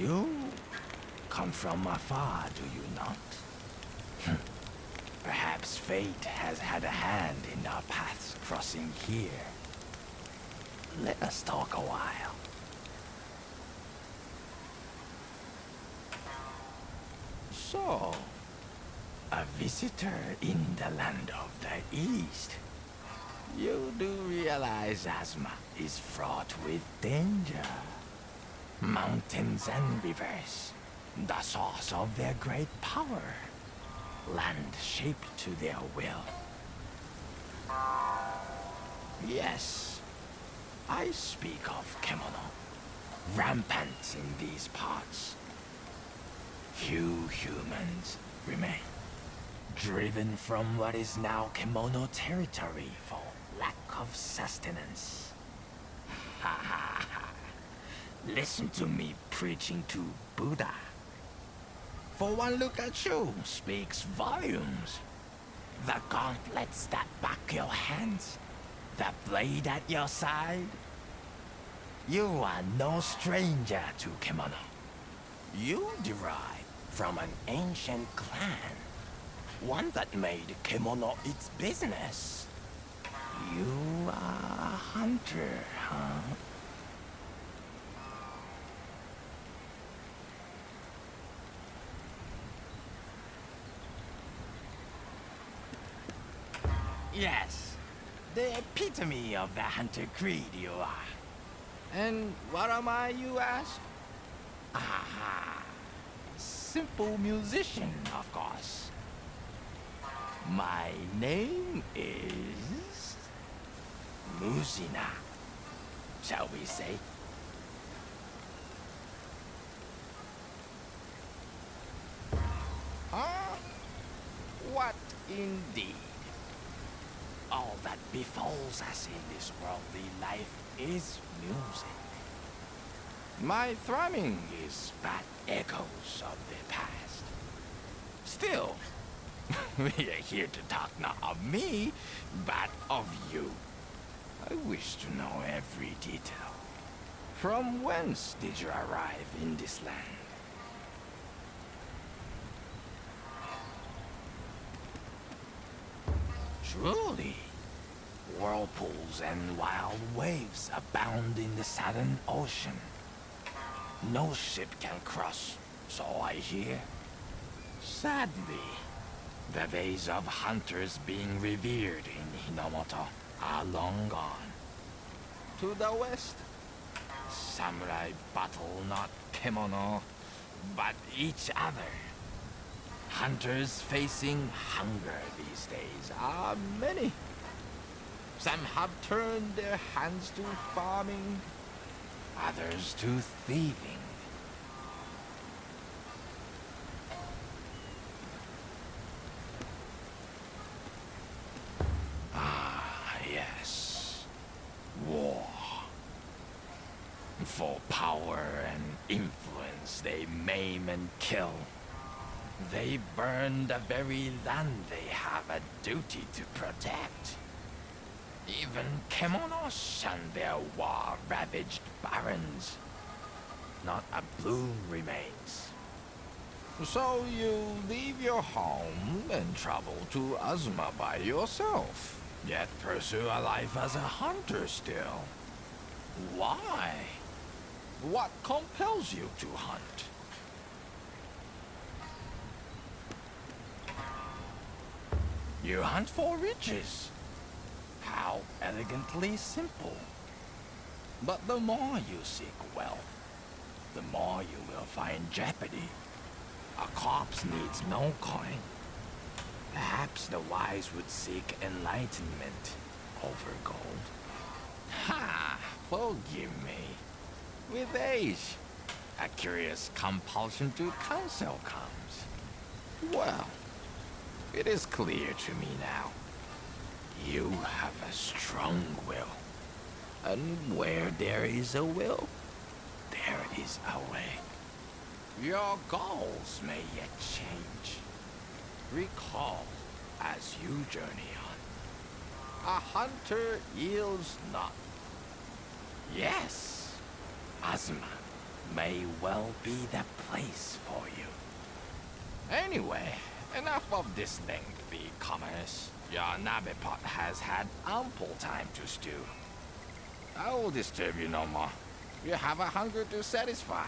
You come from afar, do you not? Perhaps fate has had a hand in our paths crossing here. Let us talk a while. So, a visitor in the land of the East. You do realize Azma is fraught with danger. Mountains and rivers, the source of their great power. Land shaped to their will. Yes, I speak of Kemono, rampant in these parts. Few humans remain, driven from what is now Kemono territory for lack of sustenance. Ha ha ha. Listen to me preaching to Buddha. For one look at you speaks volumes. The gauntlets that back your hands, the blade at your side. You are no stranger to Kemono. You derive from an ancient clan, one that made Kemono its business. You are a hunter, huh? Yes, the epitome of the hunter creed you are. And what am I, you ask? Aha, simple musician, of course. My name is Muzina, shall we say? Huh? What indeed? All that befalls us in this worldly life is music. My thrumming is but echoes of the past. Still, we are here to talk not of me, but of you. I wish to know every detail. From whence did you arrive in this land? Truly, whirlpools and wild waves abound in the Southern Ocean. No ship can cross, so I hear. Sadly, the days of hunters being revered in Hinomoto are long gone. To the west, samurai battle not Kemono, but each other. Hunters facing hunger these days are many. Some have turned their hands to farming, others to thieving. Ah, yes. War. For power and influence, they maim and kill. They burn the very land they have a duty to protect. Even Kemono shun their war-ravaged barrens. Not a bloom remains. So you leave your home and travel to Azuma by yourself, yet pursue a life as a hunter still. Why? What compels you to hunt? You hunt for riches. How elegantly simple. But the more you seek wealth, the more you will find jeopardy. A corpse needs no coin. Perhaps the wise would seek enlightenment over gold. Ha! Forgive me. With age, a curious compulsion to counsel comes. Well, it is clear to me now. You have a strong will. And where there is a will, there is a way. Your goals may yet change. Recall as you journey on. A hunter yields not. Yes, Azuma may well be the place for you. Anyway, enough of this lengthy commerce. Your Nabipot has had ample time to stew. I will disturb you no more. You have a hunger to satisfy.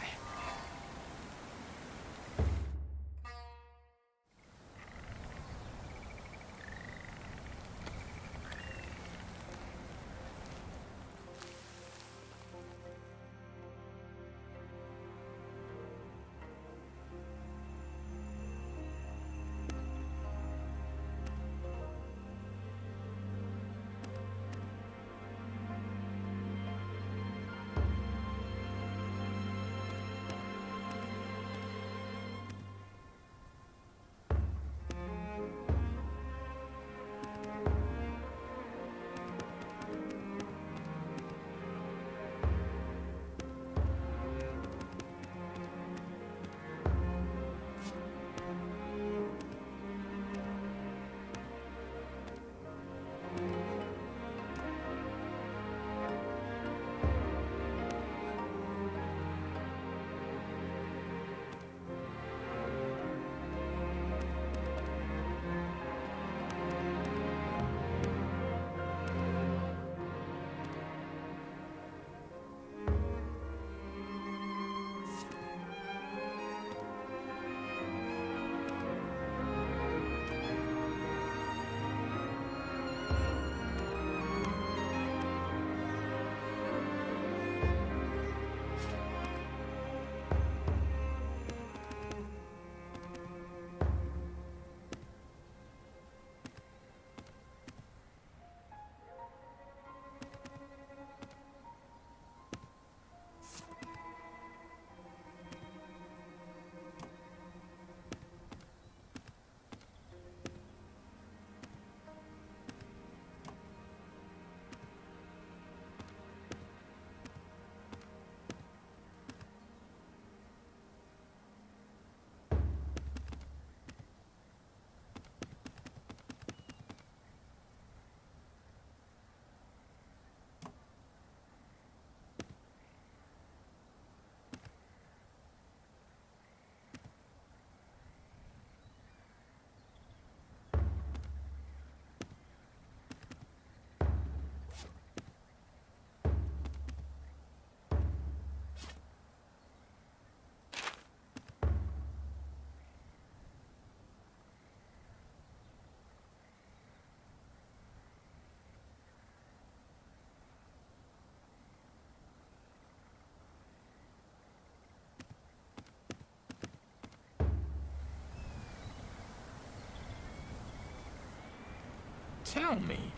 Tell me,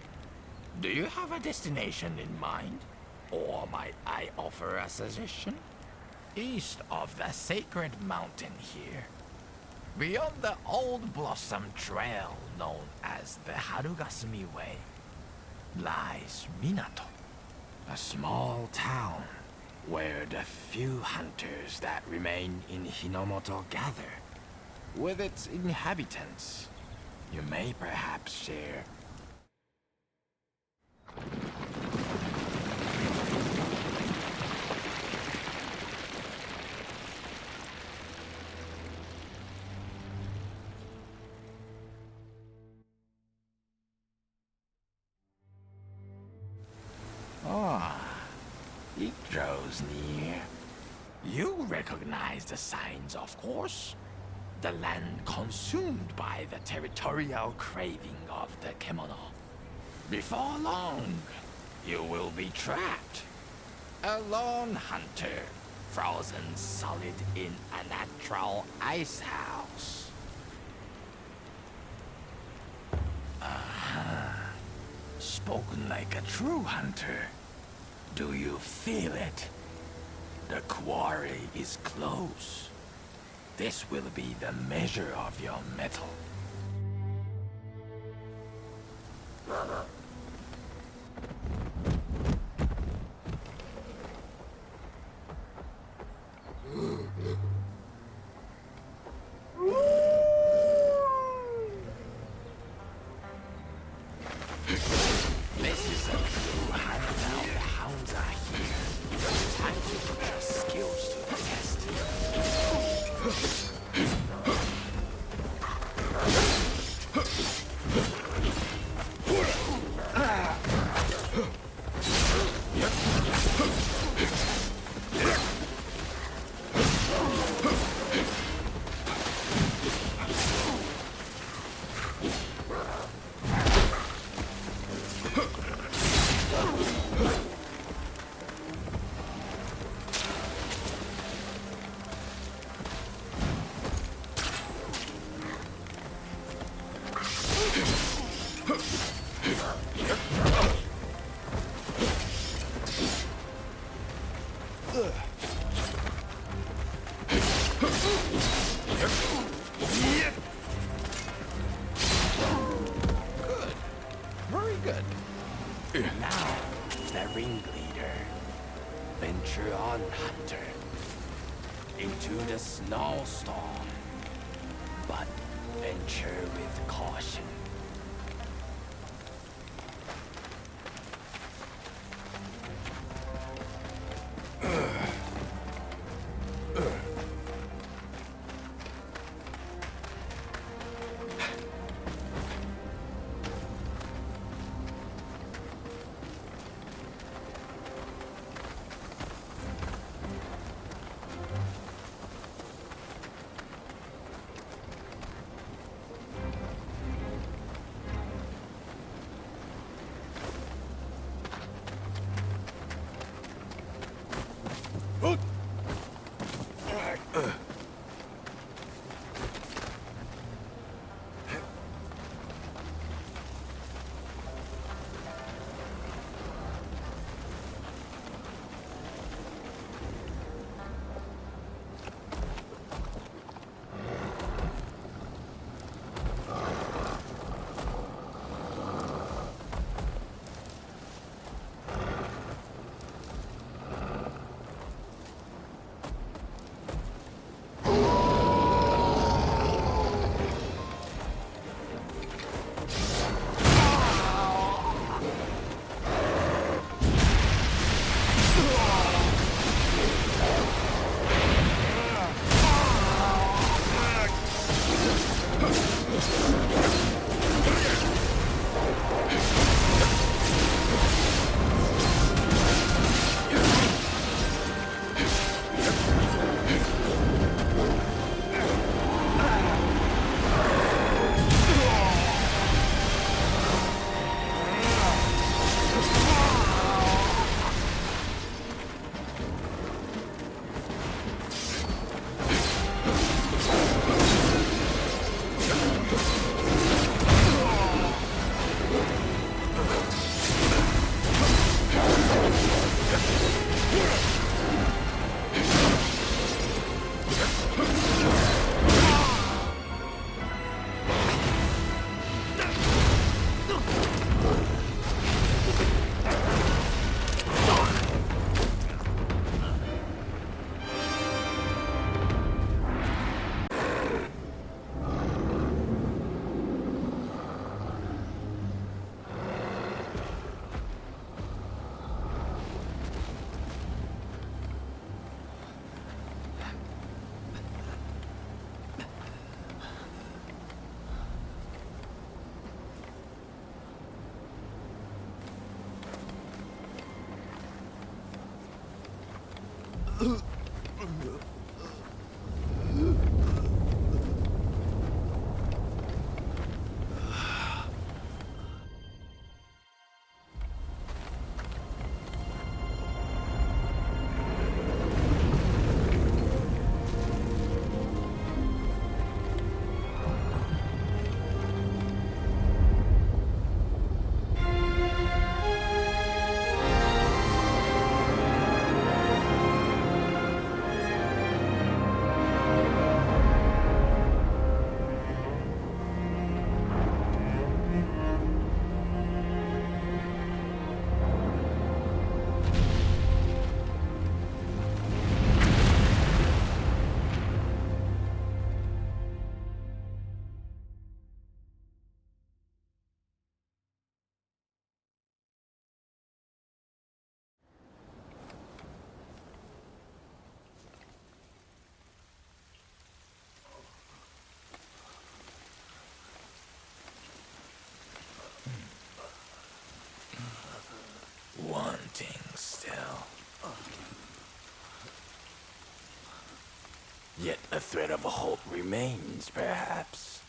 do you have a destination in mind? Or might I offer a suggestion? East of the sacred mountain here, beyond the Old Blossom Trail known as the Harugasumi Way, lies Minato, a small town where the few hunters that remain in Hinomoto gather. With its inhabitants, you may perhaps share. It draws near. You recognize the signs, of course. The land consumed by the territorial craving of the Kemono. Before long, you will be trapped. A lone hunter, frozen solid in a natural ice house. Spoken like a true hunter. Do you feel it? The quarry is close. This will be the measure of your mettle. This is a true hunt now. The hounds are here. Time to put your skills to the test. Good. Now, the ringleader. Venture on, hunter. Into the snowstorm. But venture with caution. Wanting still. Yet a thread of hope remains, perhaps.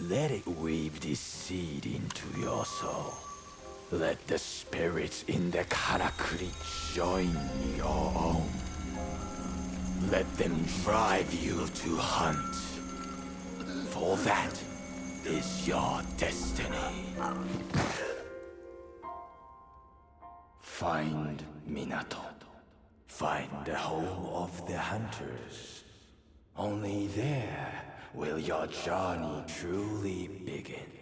Let it weave this seed into your soul. Let the spirits in the Karakuri join your own. Let them drive you to hunt. For that is your destiny. Find Minato. Find the home of the hunters. Only there will your journey truly begin.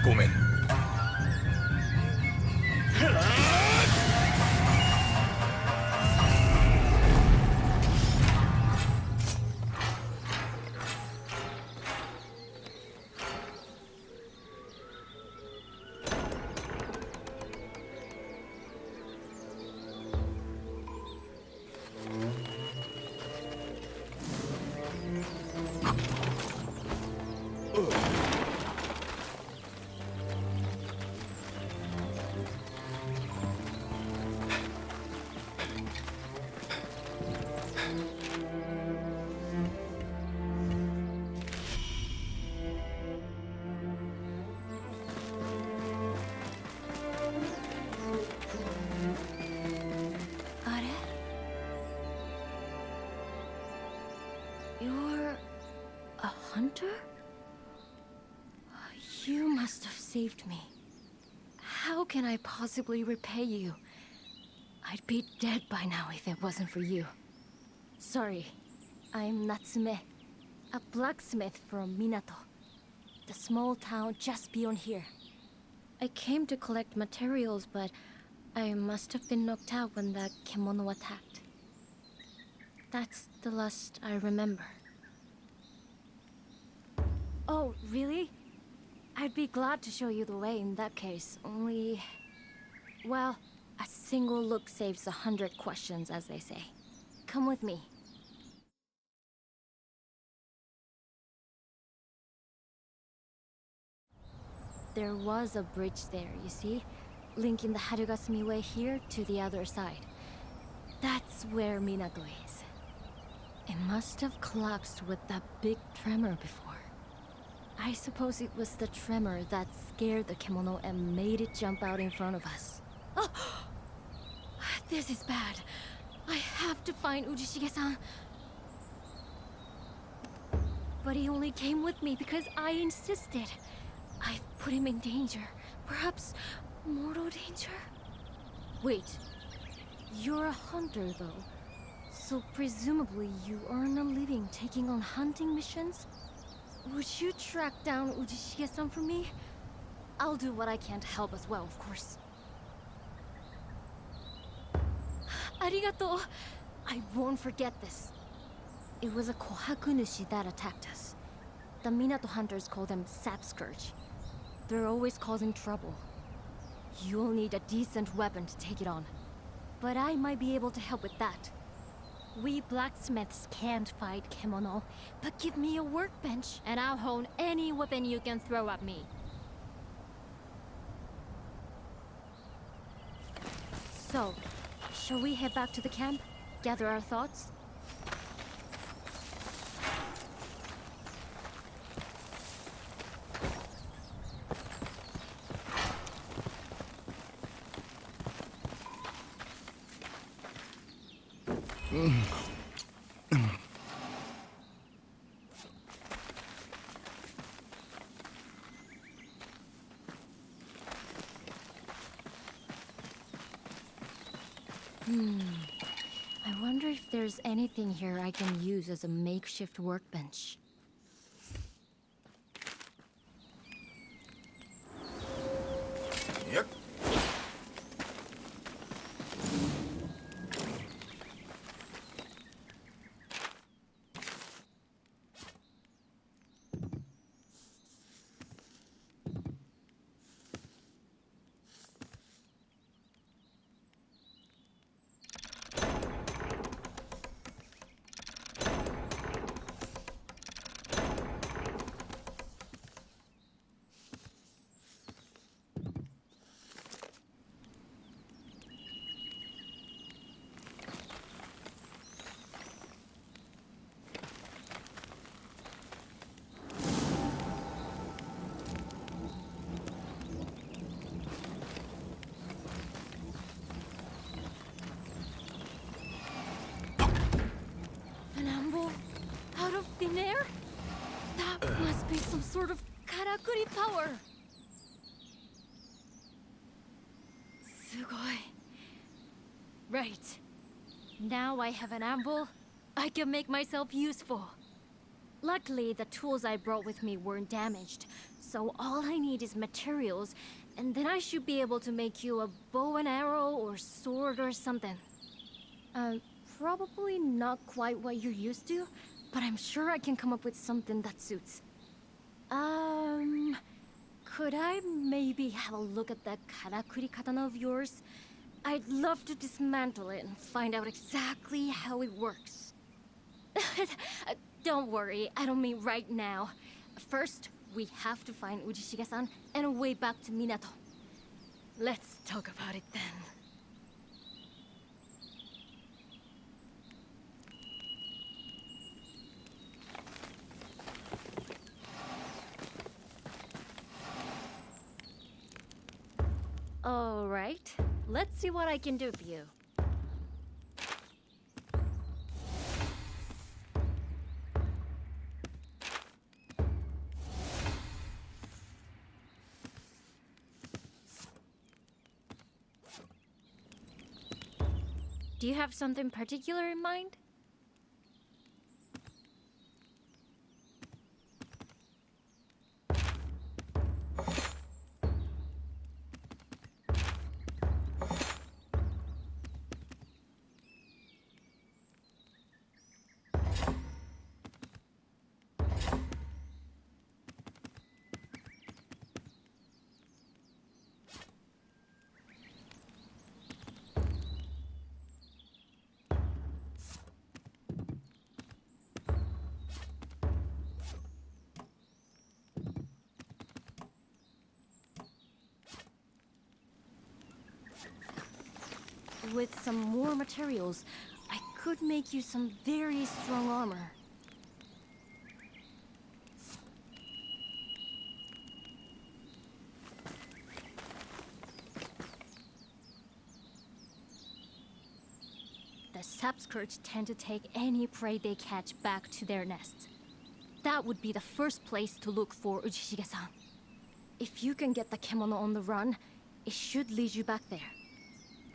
ごめん。あれ You're a hunter? You must have saved me. How can I possibly repay you? I'd be dead by now if it wasn't for you. Sorry, I'm Natsume, a blacksmith from Minato, the small town just beyond here. I came to collect materials, but I must have been knocked out when that kemono attacked. That's the last I remember. Oh, really? I'd be glad to show you the way in that case, only... Well, a single look saves 100 questions, as they say. Come with me. There was a bridge there, you see? Linking the Harugasumi Way here to the other side. That's where Minato is. It must have collapsed with that big tremor before. I suppose it was the tremor that scared the kemono and made it jump out in front of us. Oh! This is bad. I have to find Ujishige-san. But he only came with me because I insisted. I've put him in danger. Perhaps mortal danger? Wait. You're a hunter, though. So presumably you earn a living taking on hunting missions? Would you track down Ujishige-san for me? I'll do what I can to help as well, of course. Arigato. I won't forget this. It was a Kohakunushi that attacked us. The Minato hunters call them Sap Scourge. They're always causing trouble. You'll need a decent weapon to take it on. But I might be able to help with that. We blacksmiths can't fight kemono, but give me a workbench, and I'll hone any weapon you can throw at me. So, shall we head back to the camp? Gather our thoughts? I wonder if there's anything here I can use as a makeshift workbench. Yep. Out of thin air? That must be some sort of karakuri power. Sugoi. Right. Now I have an anvil. I can make myself useful. Luckily, the tools I brought with me weren't damaged, so all I need is materials, and then I should be able to make you a bow and arrow or sword or something. Probably not quite what you're used to, but I'm sure I can come up with something that suits. Could I maybe have a look at that karakuri katana of yours? I'd love to dismantle it and find out exactly how it works. Don't worry, I don't mean right now. First, we have to find Ujishige-san and a way back to Minato. Let's talk about it then. All right, let's see what I can do for you. Do you have something particular in mind? With some more materials, I could make you some very strong armor. The sapskirts tend to take any prey they catch back to their nests. That would be the first place to look for Ujishige-san. If you can get the kemono on the run, it should lead you back there.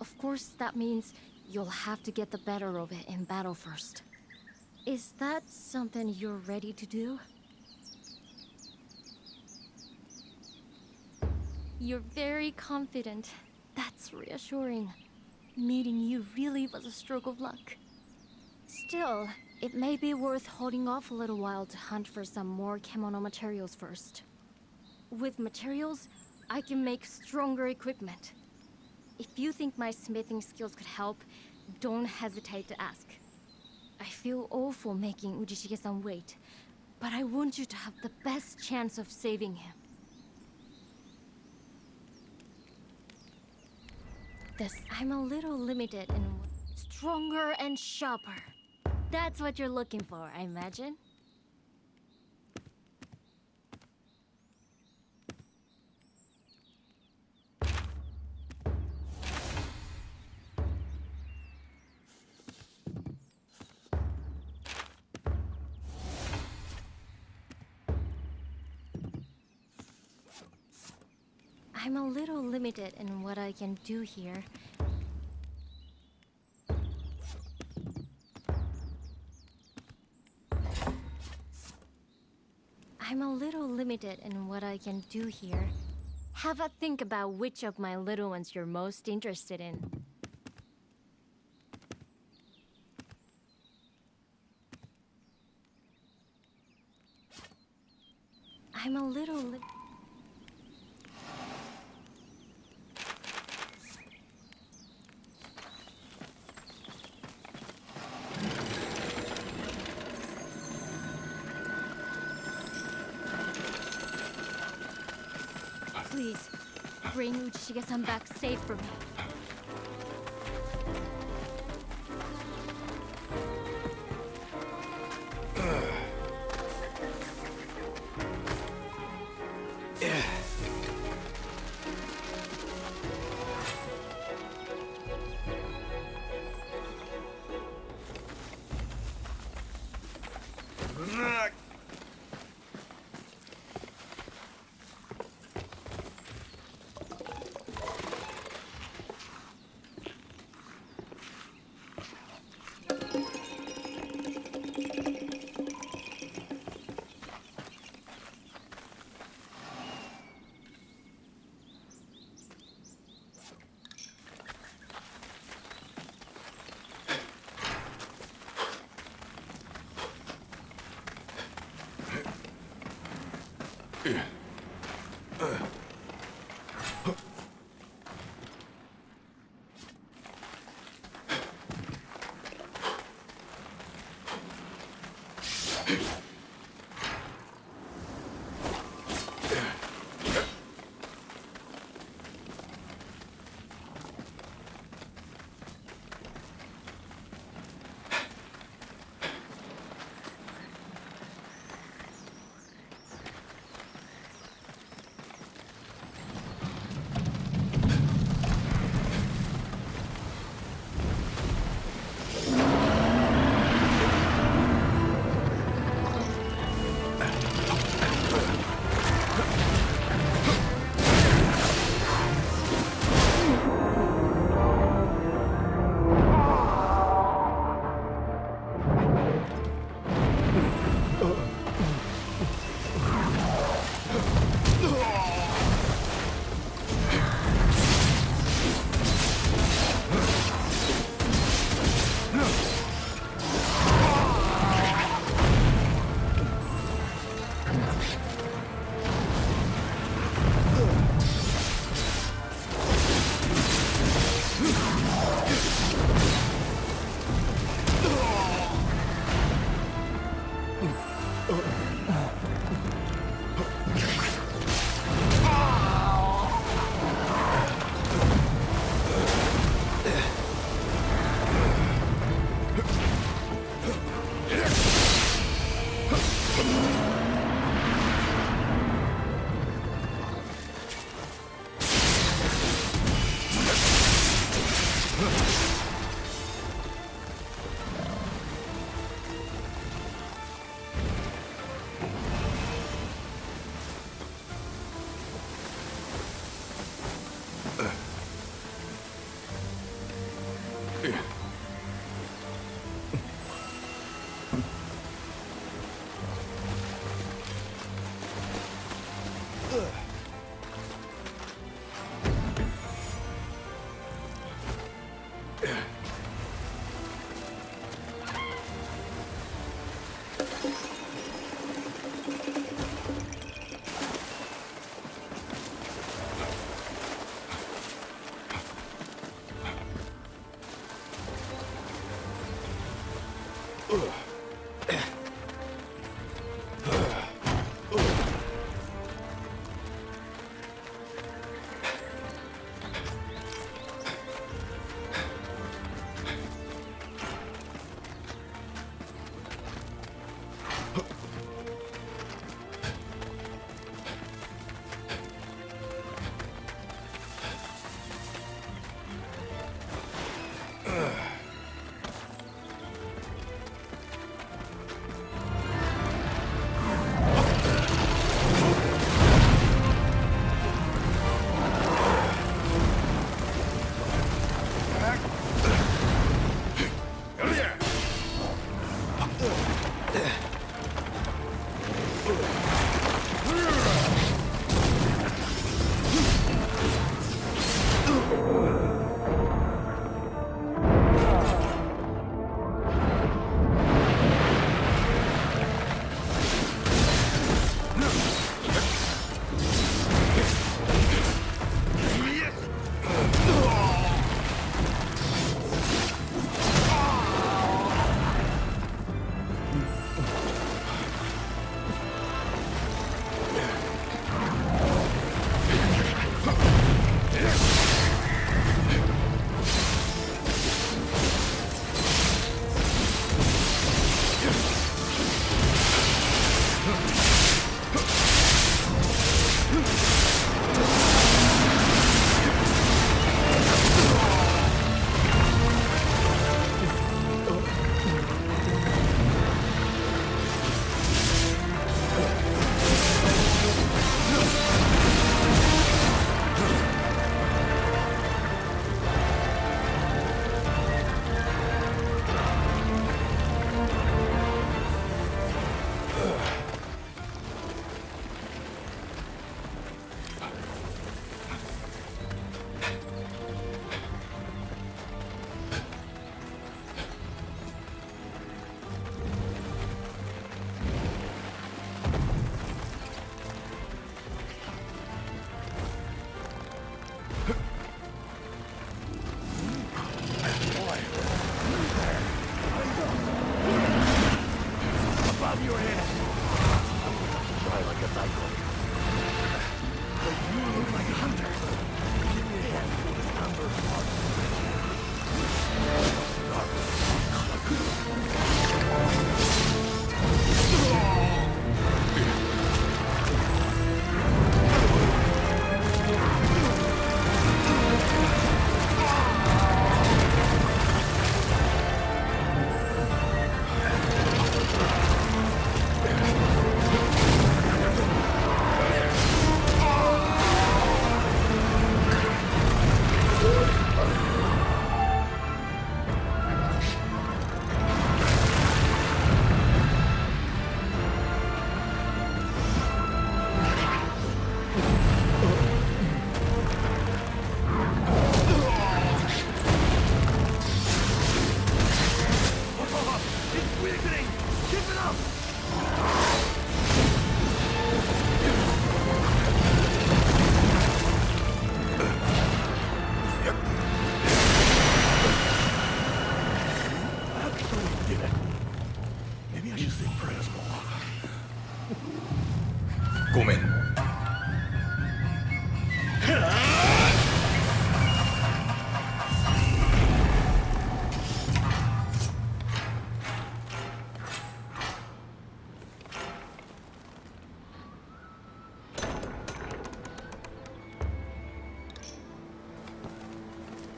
Of course, that means you'll have to get the better of it in battle first. Is that something you're ready to do? You're very confident. That's reassuring. Meeting you really was a stroke of luck. Still, it may be worth holding off a little while to hunt for some more kemono materials first. With materials, I can make stronger equipment. If you think my smithing skills could help, don't hesitate to ask. I feel awful making Ujishige-san wait, but I want you to have the best chance of saving him. I'm a little limited in stronger and sharper. That's what you're looking for, I imagine. I'm a little limited in what I can do here. Have a think about which of my little ones you're most interested in. I'm a little Please, bring Ujishige-san back safe for me.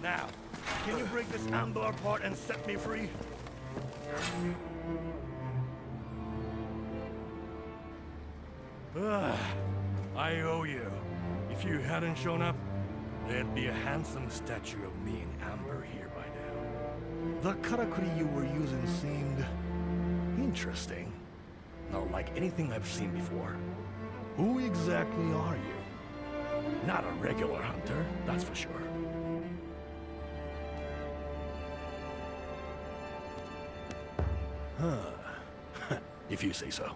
Now, can you break this amber apart and set me free? I owe you. If you hadn't shown up, there'd be a handsome statue of me and Amber here by now. The karakuri you were using seemed interesting. Not like anything I've seen before. Who exactly are you? Not a regular hunter, that's for sure. Huh. If you say so.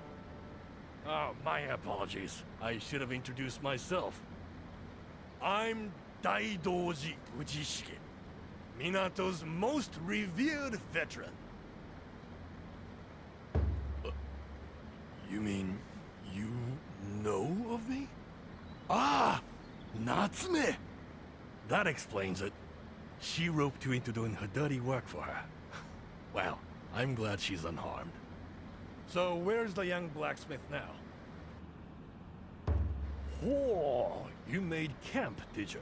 Oh, my apologies. I should have introduced myself. I'm Daidoji Ujishige, Minato's most revered veteran. You mean you know of me? Ah! Natsume! That explains it. She roped you into doing her dirty work for her. Well, I'm glad she's unharmed. So where's the young blacksmith now? Oh, you made camp, did you?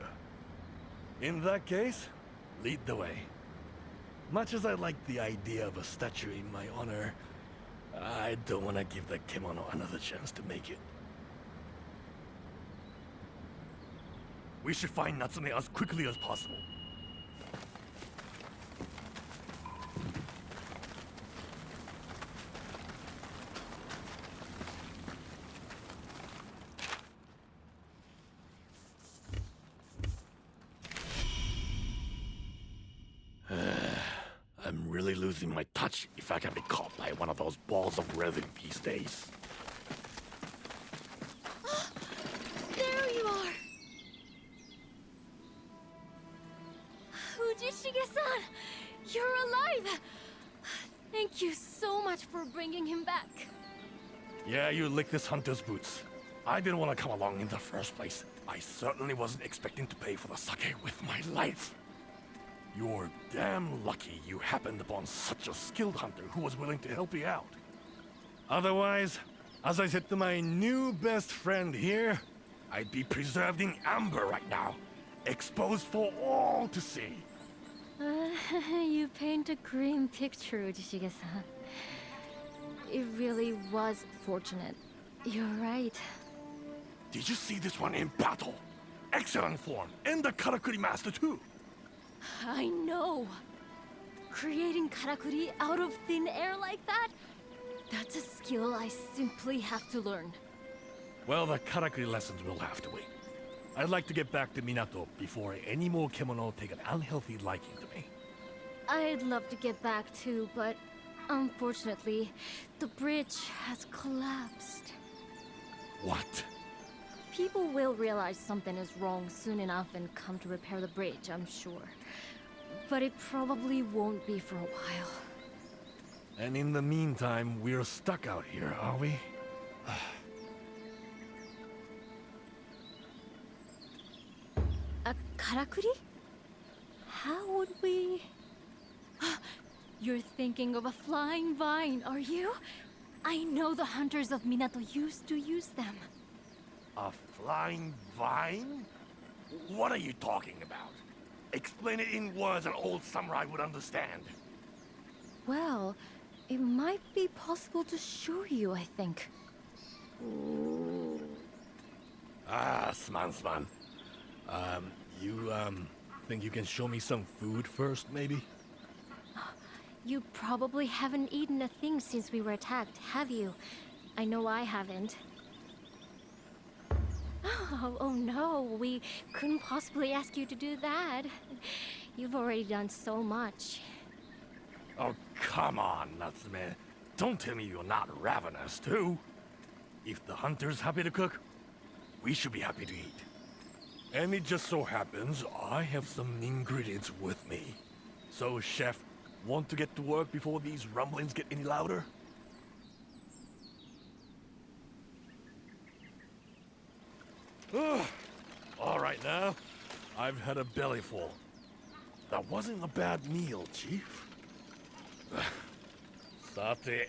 In that case, lead the way. Much as I like the idea of a statue in my honor, I don't want to give the kimono another chance to make it. We should find Natsume as quickly as possible. I'm really losing my touch if I can be caught by one of those balls of resin these days. There you are! Ujishige-san! You're alive! Thank you so much for bringing him back. Yeah, you licked this hunter's boots. I didn't want to come along in the first place. I certainly wasn't expecting to pay for the sake with my life. You're damn lucky you happened upon such a skilled hunter who was willing to help you out. Otherwise, as I said to my new best friend here, I'd be preserved in amber right now, exposed for all to see. You paint a grim picture, Ujishige-san. It really was fortunate. You're right. Did you see this one in battle? Excellent form, and the karakuri master too. I know. Creating karakuri out of thin air like that? That's a skill I simply have to learn. Well, the karakuri lessons will have to wait. I'd like to get back to Minato before any more kimono take an unhealthy liking to me. I'd love to get back too, but unfortunately, the bridge has collapsed. What? People will realize something is wrong soon enough and come to repair the bridge, I'm sure. But it probably won't be for a while. And in the meantime, we're stuck out here, are we? A karakuri? How would we... You're thinking of a flying vine, are you? I know the hunters of Minato used to use them. A flying vine? What are you talking about? Explain it in words an old samurai would understand. Well, it might be possible to show you, I think. Sman. You think you can show me some food first, maybe? You probably haven't eaten a thing since we were attacked, have you? I know I haven't. Oh no, we couldn't possibly ask you to do that. You've already done so much. Oh, come on, Natsume. Don't tell me you're not ravenous, too. If the hunter's happy to cook, we should be happy to eat. And it just so happens I have some ingredients with me. So, chef, want to get to work before these rumblings get any louder? All right now, I've had a bellyful. That wasn't a bad meal, Chief. Sate.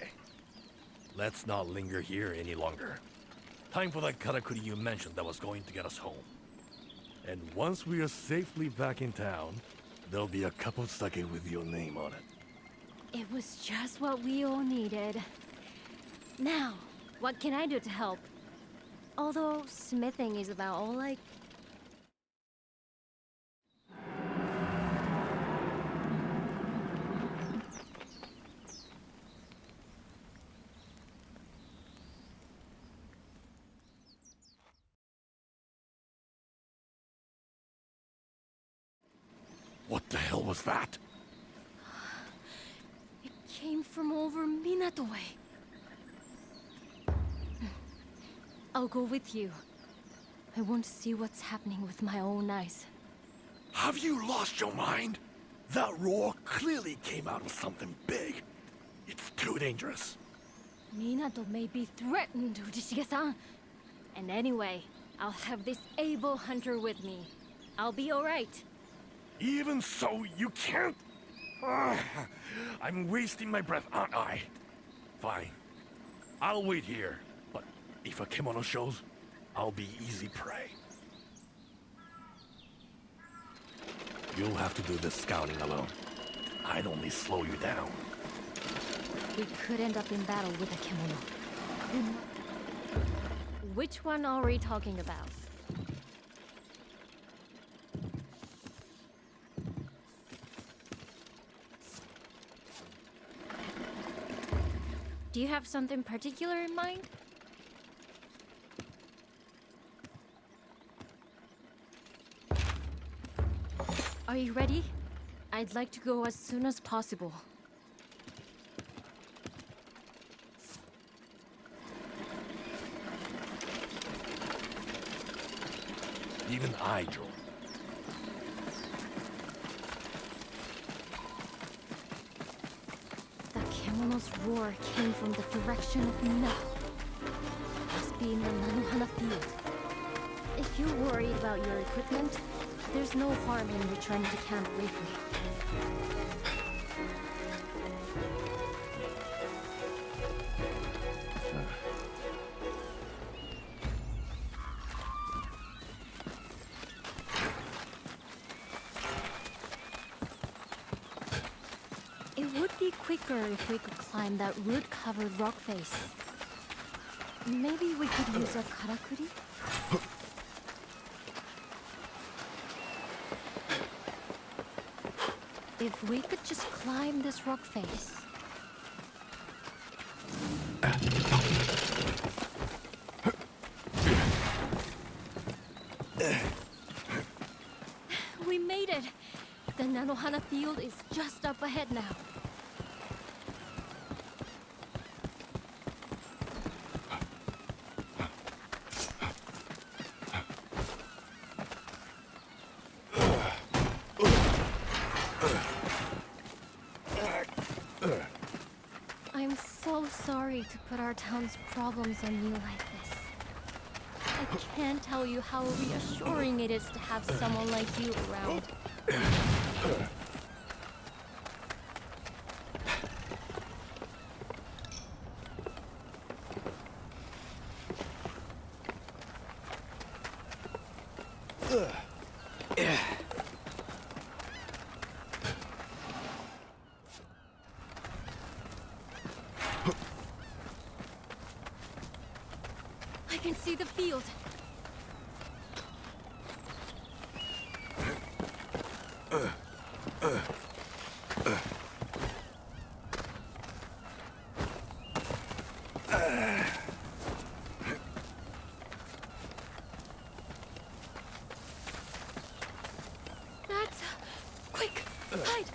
Let's not linger here any longer. Time for that karakuri you mentioned that was going to get us home. And once we are safely back in town, There'll be a cup of sake with your name on it. It was just what we all needed. Now, what can I do to help? Although smithing is about all I... What the hell was that? It came from over Minato way. I'll go with you. I want to see what's happening with my own eyes. Have you lost your mind? That roar clearly came out of something big. It's too dangerous. Minato may be threatened, Uchishige-san. And anyway, I'll have this able hunter with me. I'll be alright. Even so, you can't... Ugh, I'm wasting my breath, aren't I? Fine. I'll wait here. But if a kimono shows, I'll be easy prey. You'll have to do this scouting alone. I'd only slow you down. We could end up in battle with a kimono. Which one are we talking about? Do you have something particular in mind? Are you ready? I'd like to go as soon as possible. Even I, Joe. The kimono's roar came from the direction of Minato. Must be in the Nanohana field. If you're worried about your equipment, there's no harm in returning to camp briefly. It would be quicker if we could climb that root-covered rock face. Maybe we could use a karakuri? If we could just climb this rock face. We made it! The Nanohana field is just up ahead now. I'm so sorry to put our town's problems on you like this. I can't tell you how reassuring it is to have someone like you around. I can see the field. That's... Quick! Hide!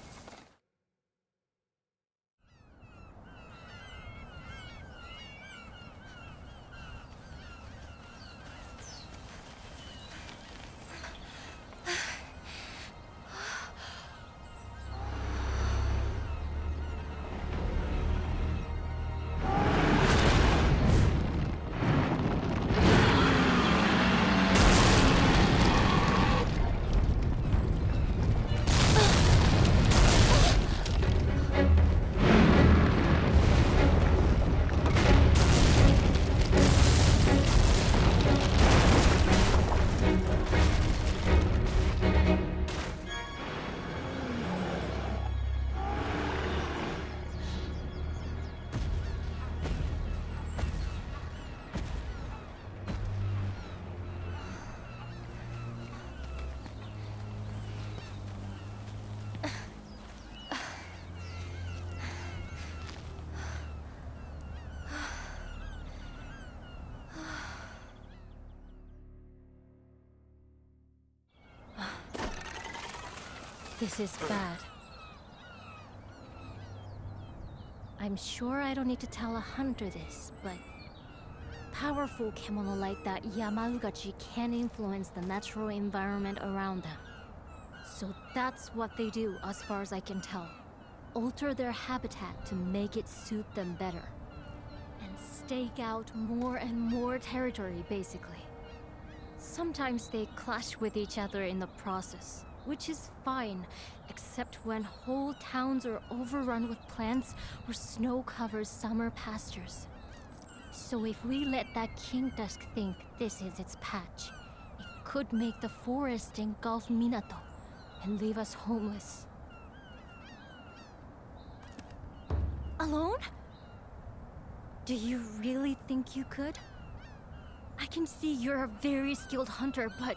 This is bad. I'm sure I don't need to tell a hunter this, but powerful kemono like that Yamaugachi can influence the natural environment around them. So that's what they do, as far as I can tell. Alter their habitat to make it suit them better. And stake out more and more territory, basically. Sometimes they clash with each other in the process, which is fine, except when whole towns are overrun with plants or snow covers summer pastures. So if we let that King Dusk think this is its patch, it could make the forest engulf Minato and leave us homeless. Alone? Do you really think you could? I can see you're a very skilled hunter, but